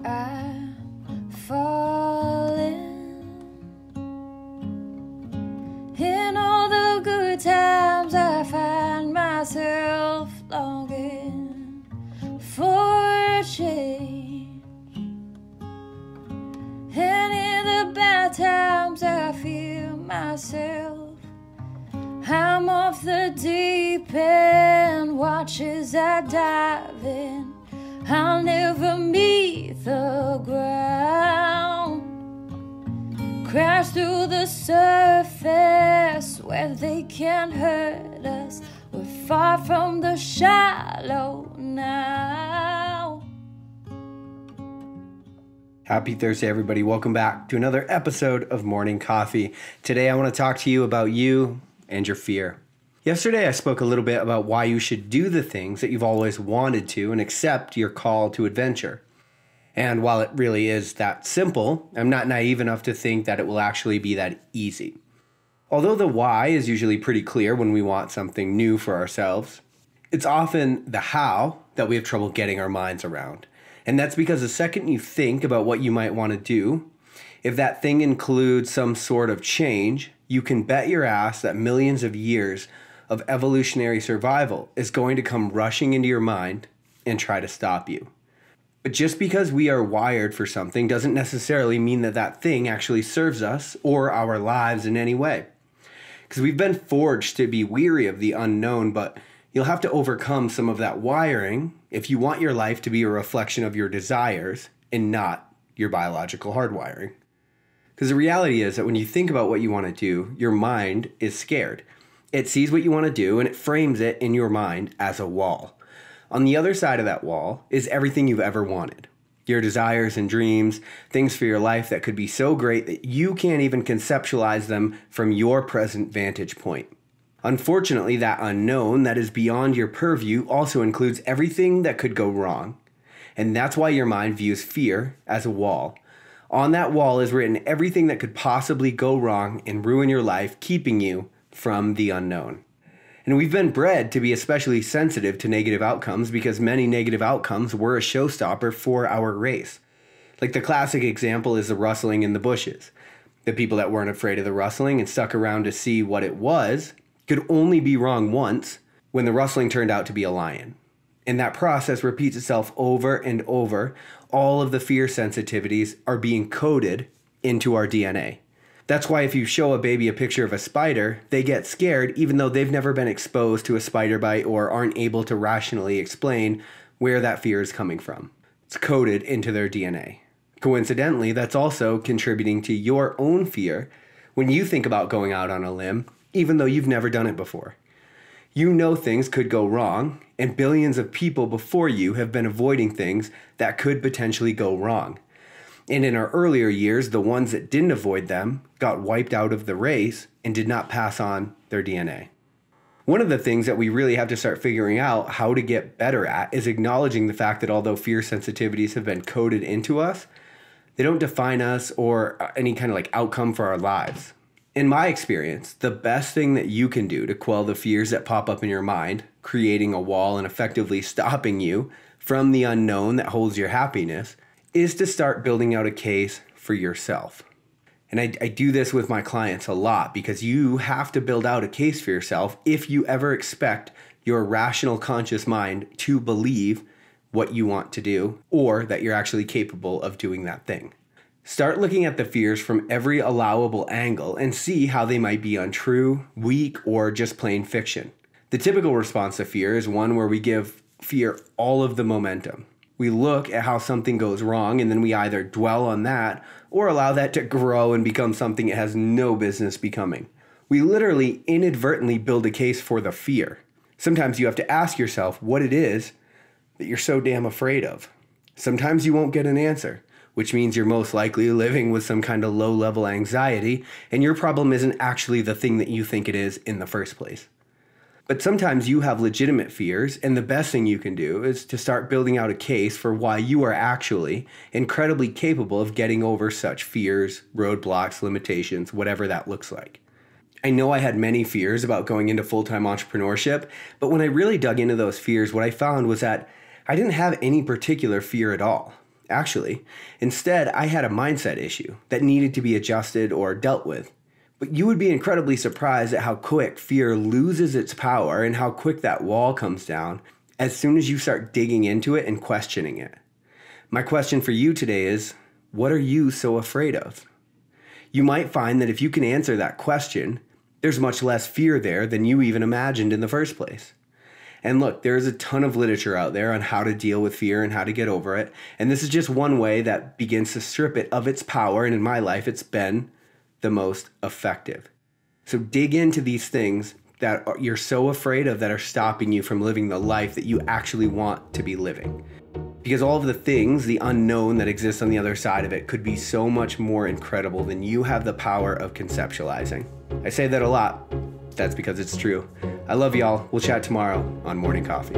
I'm falling. In all the good times I find myself longing for change. And in the bad times I feel myself, I'm off the deep end. Watch as I dive in, I'll never meet the ground. Crash through the surface where they can't hurt us. We're far from the shallow now. Happy Thursday, everybody. Welcome back to another episode of Morning Coffee. Today, I want to talk to you about you and your fear. Yesterday, I spoke a little bit about why you should do the things that you've always wanted to and accept your call to adventure. And while it really is that simple, I'm not naive enough to think that it will actually be that easy. Although the why is usually pretty clear when we want something new for ourselves, it's often the how that we have trouble getting our minds around. And that's because the second you think about what you might want to do, if that thing includes some sort of change, you can bet your ass that millions of years of evolutionary survival is going to come rushing into your mind and try to stop you. But just because we are wired for something doesn't necessarily mean that that thing actually serves us or our lives in any way. Because we've been forged to be weary of the unknown, but you'll have to overcome some of that wiring if you want your life to be a reflection of your desires and not your biological hardwiring. Because the reality is that when you think about what you want to do, your mind is scared. It sees what you want to do and it frames it in your mind as a wall. On the other side of that wall is everything you've ever wanted. Your desires and dreams, things for your life that could be so great that you can't even conceptualize them from your present vantage point. Unfortunately, that unknown that is beyond your purview also includes everything that could go wrong. And that's why your mind views fear as a wall. On that wall is written everything that could possibly go wrong and ruin your life, keeping you from the unknown. And we've been bred to be especially sensitive to negative outcomes because many negative outcomes were a showstopper for our race. Like the classic example is the rustling in the bushes. The people that weren't afraid of the rustling and stuck around to see what it was could only be wrong once when the rustling turned out to be a lion. And that process repeats itself over and over. All of the fear sensitivities are being coded into our DNA. That's why if you show a baby a picture of a spider, they get scared even though they've never been exposed to a spider bite or aren't able to rationally explain where that fear is coming from. It's coded into their DNA. Coincidentally, that's also contributing to your own fear when you think about going out on a limb, even though you've never done it before. You know things could go wrong, and billions of people before you have been avoiding things that could potentially go wrong. And in our earlier years, the ones that didn't avoid them got wiped out of the race and did not pass on their DNA. One of the things that we really have to start figuring out how to get better at is acknowledging the fact that although fear sensitivities have been coded into us, they don't define us or any kind of outcome for our lives. In my experience, the best thing that you can do to quell the fears that pop up in your mind, creating a wall and effectively stopping you from the unknown that holds your happiness, is to start building out a case for yourself. And I do this with my clients a lot because you have to build out a case for yourself if you ever expect your rational conscious mind to believe what you want to do or that you're actually capable of doing that thing. Start looking at the fears from every allowable angle and see how they might be untrue, weak, or just plain fiction. The typical response to fear is one where we give fear all of the momentum. We look at how something goes wrong and then we either dwell on that or allow that to grow and become something it has no business becoming. We literally inadvertently build a case for the fear. Sometimes you have to ask yourself what it is that you're so damn afraid of. Sometimes you won't get an answer, which means you're most likely living with some kind of low-level anxiety and your problem isn't actually the thing that you think it is in the first place. But sometimes you have legitimate fears, and the best thing you can do is to start building out a case for why you are actually incredibly capable of getting over such fears, roadblocks, limitations, whatever that looks like. I know I had many fears about going into full-time entrepreneurship, but when I really dug into those fears, what I found was that I didn't have any particular fear at all. actually. Instead, I had a mindset issue that needed to be adjusted or dealt with. But you would be incredibly surprised at how quick fear loses its power and how quick that wall comes down as soon as you start digging into it and questioning it. My question for you today is, what are you so afraid of? You might find that if you can answer that question, there's much less fear there than you even imagined in the first place. And look, there is a ton of literature out there on how to deal with fear and how to get over it. And this is just one way that begins to strip it of its power. And in my life, it's been the most effective. So dig into these things that you're so afraid of that are stopping you from living the life that you actually want to be living. Because all of the things, the unknown that exists on the other side of it, could be so much more incredible than you have the power of conceptualizing. I say that a lot. That's because it's true. I love y'all. We'll chat tomorrow on Morning Coffee.